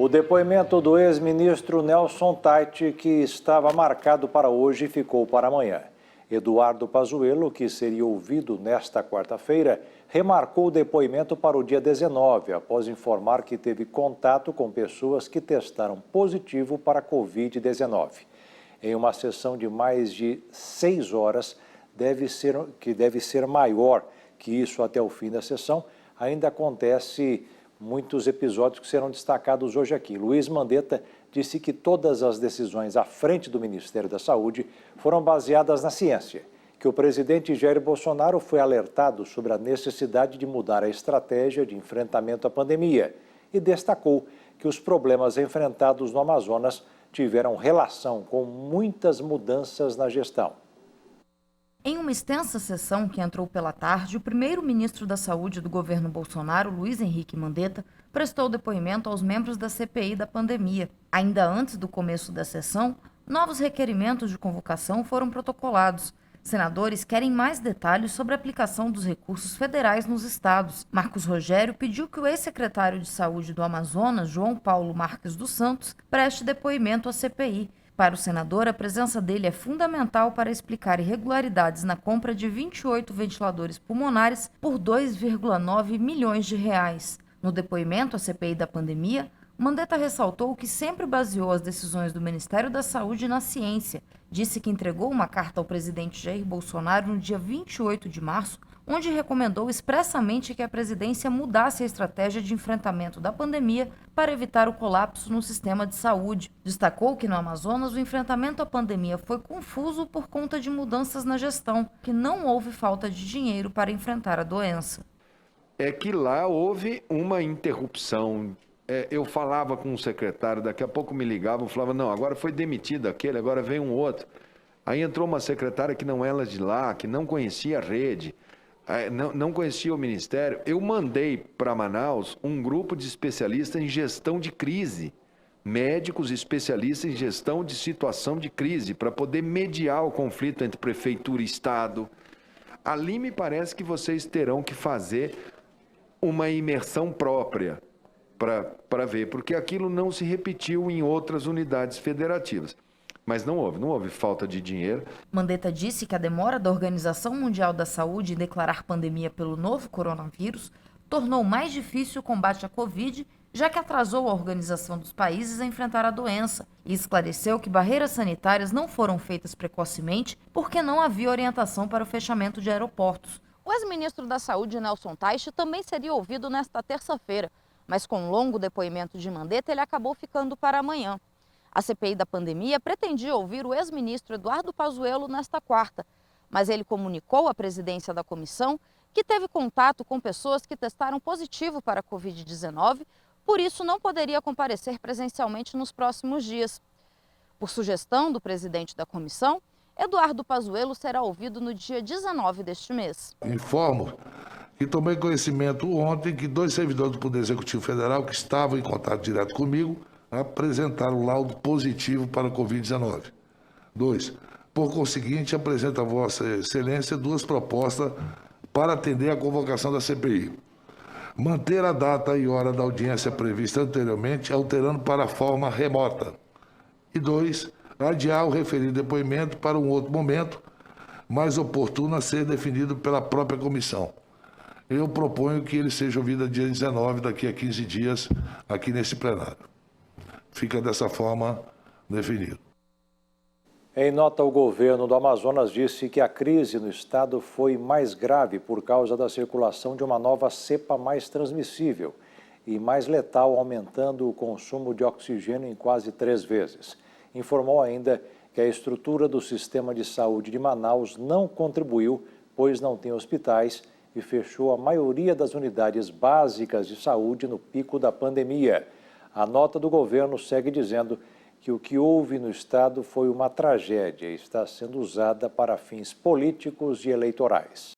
O depoimento do ex-ministro Nelson Taixe, que estava marcado para hoje, ficou para amanhã. Eduardo Pazuello, que seria ouvido nesta quarta-feira, remarcou o depoimento para o dia 19, após informar que teve contato com pessoas que testaram positivo para a Covid-19. Em uma sessão de mais de 6 horas, que deve ser maior que isso até o fim da sessão, ainda acontece muitos episódios que serão destacados hoje aqui. Luiz Mandetta disse que todas as decisões à frente do Ministério da Saúde foram baseadas na ciência, que o presidente Jair Bolsonaro foi alertado sobre a necessidade de mudar a estratégia de enfrentamento à pandemia e destacou que os problemas enfrentados no Amazonas tiveram relação com muitas mudanças na gestão. Em uma extensa sessão que entrou pela tarde, o primeiro-ministro da Saúde do governo Bolsonaro, Luiz Henrique Mandetta, prestou depoimento aos membros da CPI da pandemia. Ainda antes do começo da sessão, novos requerimentos de convocação foram protocolados. Senadores querem mais detalhes sobre a aplicação dos recursos federais nos estados. Marcos Rogério pediu que o ex-secretário de Saúde do Amazonas, João Paulo Marques dos Santos, preste depoimento à CPI. Para o senador, a presença dele é fundamental para explicar irregularidades na compra de 28 ventiladores pulmonares por 2,9 milhões de reais. No depoimento à CPI da pandemia, Mandetta ressaltou que sempre baseou as decisões do Ministério da Saúde na ciência. Disse que entregou uma carta ao presidente Jair Bolsonaro no dia 28 de março, onde recomendou expressamente que a presidência mudasse a estratégia de enfrentamento da pandemia para evitar o colapso no sistema de saúde. Destacou que no Amazonas o enfrentamento à pandemia foi confuso por conta de mudanças na gestão, que não houve falta de dinheiro para enfrentar a doença. É que lá houve uma interrupção. Eu falava com o secretário, daqui a pouco me ligavam, falava, não, agora foi demitido aquele, agora vem um outro. Aí entrou uma secretária que não era de lá, que não conhecia a rede, não conhecia o Ministério. Eu mandei para Manaus um grupo de especialistas em gestão de crise, médicos especialistas em gestão de situação de crise, para poder mediar o conflito entre prefeitura e Estado. Ali me parece que vocês terão que fazer uma imersão própria para ver, porque aquilo não se repetiu em outras unidades federativas. Mas não houve falta de dinheiro. Mandetta disse que a demora da Organização Mundial da Saúde em declarar pandemia pelo novo coronavírus tornou mais difícil o combate à Covid, já que atrasou a organização dos países a enfrentar a doença, e esclareceu que barreiras sanitárias não foram feitas precocemente porque não havia orientação para o fechamento de aeroportos. O ex-ministro da Saúde, Nelson Taixe, também seria ouvido nesta terça-feira, mas com um longo depoimento de Mandetta, ele acabou ficando para amanhã. A CPI da pandemia pretendia ouvir o ex-ministro Eduardo Pazuello nesta quarta, mas ele comunicou à presidência da comissão que teve contato com pessoas que testaram positivo para a Covid-19, por isso não poderia comparecer presencialmente nos próximos dias. Por sugestão do presidente da comissão, Eduardo Pazuello será ouvido no dia 19 deste mês. Informo que tomei conhecimento ontem que 2 servidores do Poder Executivo Federal que estavam em contato direto comigo apresentaram laudo positivo para a Covid-19. 2. Por conseguinte, apresento a Vossa Excelência 2 propostas para atender a convocação da CPI. Manter a data e hora da audiência prevista anteriormente, alterando para a forma remota. E 2. Adiar o referido depoimento para um outro momento, mais oportuno a ser definido pela própria comissão. Eu proponho que ele seja ouvido dia 19, daqui a 15 dias, aqui nesse plenário. Fica dessa forma definido. Em nota, o governo do Amazonas disse que a crise no estado foi mais grave por causa da circulação de uma nova cepa mais transmissível e mais letal, aumentando o consumo de oxigênio em quase 3 vezes. Informou ainda que a estrutura do sistema de saúde de Manaus não contribuiu, pois não tem hospitais, e fechou a maioria das unidades básicas de saúde no pico da pandemia. A nota do governo segue dizendo que o que houve no estado foi uma tragédia e está sendo usada para fins políticos e eleitorais.